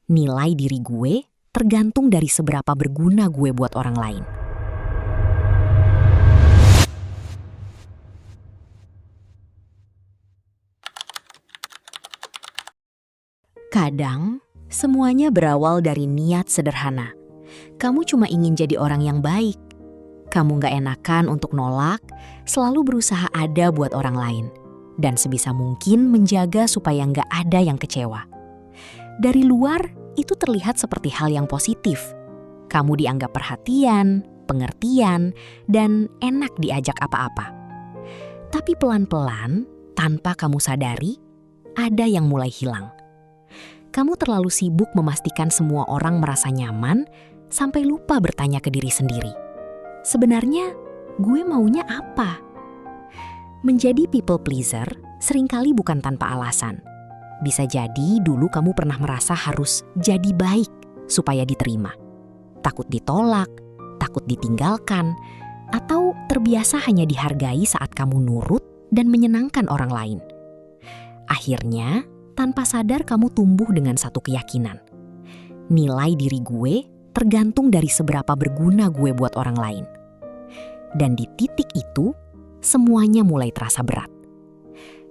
Nilai diri gue tergantung dari seberapa berguna gue buat orang lain. Kadang, semuanya berawal dari niat sederhana. Kamu cuma ingin jadi orang yang baik. Kamu gak enakan untuk nolak, selalu berusaha ada buat orang lain. Dan sebisa mungkin menjaga supaya gak ada yang kecewa. Dari luar, itu terlihat seperti hal yang positif. Kamu dianggap perhatian, pengertian, dan enak diajak apa-apa. Tapi pelan-pelan, tanpa kamu sadari, ada yang mulai hilang. Kamu terlalu sibuk memastikan semua orang merasa nyaman, sampai lupa bertanya ke diri sendiri. Sebenarnya, gue maunya apa? Menjadi people pleaser seringkali bukan tanpa alasan. Bisa jadi dulu kamu pernah merasa harus jadi baik supaya diterima. Takut ditolak, takut ditinggalkan, atau terbiasa hanya dihargai saat kamu nurut dan menyenangkan orang lain. Akhirnya, tanpa sadar kamu tumbuh dengan satu keyakinan. Nilai diri gue tergantung dari seberapa berguna gue buat orang lain. Dan di titik itu, semuanya mulai terasa berat.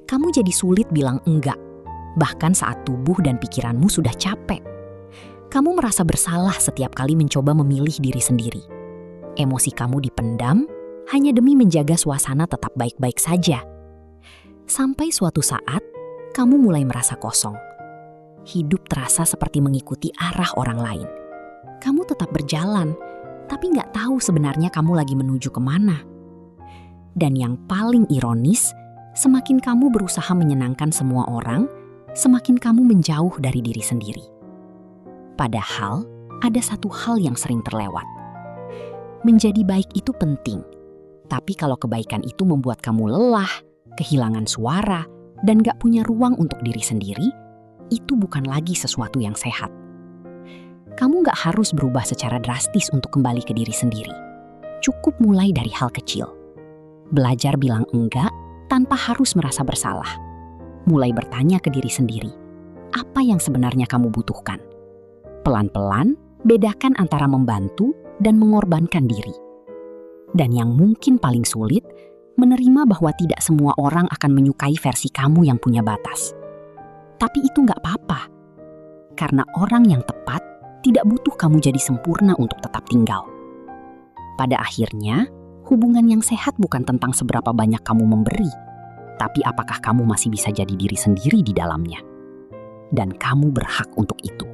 Kamu jadi sulit bilang enggak, bahkan saat tubuh dan pikiranmu sudah capek. Kamu merasa bersalah setiap kali mencoba memilih diri sendiri. Emosi kamu dipendam hanya demi menjaga suasana tetap baik-baik saja. Sampai suatu saat, kamu mulai merasa kosong. Hidup terasa seperti mengikuti arah orang lain. Kamu tetap berjalan, tapi nggak tahu sebenarnya kamu lagi menuju kemana. Dan yang paling ironis, semakin kamu berusaha menyenangkan semua orang, semakin kamu menjauh dari diri sendiri. Padahal, ada satu hal yang sering terlewat. Menjadi baik itu penting, tapi kalau kebaikan itu membuat kamu lelah, kehilangan suara, dan gak punya ruang untuk diri sendiri, itu bukan lagi sesuatu yang sehat. Kamu gak harus berubah secara drastis untuk kembali ke diri sendiri. Cukup mulai dari hal kecil. Belajar bilang enggak tanpa harus merasa bersalah. Mulai bertanya ke diri sendiri, apa yang sebenarnya kamu butuhkan? Pelan-pelan, bedakan antara membantu dan mengorbankan diri. Dan yang mungkin paling sulit, menerima bahwa tidak semua orang akan menyukai versi kamu yang punya batas. Tapi itu nggak apa-apa. Karena orang yang tepat tidak butuh kamu jadi sempurna untuk tetap tinggal. Pada akhirnya, hubungan yang sehat bukan tentang seberapa banyak kamu memberi, tapi apakah kamu masih bisa jadi diri sendiri di dalamnya. Dan kamu berhak untuk itu.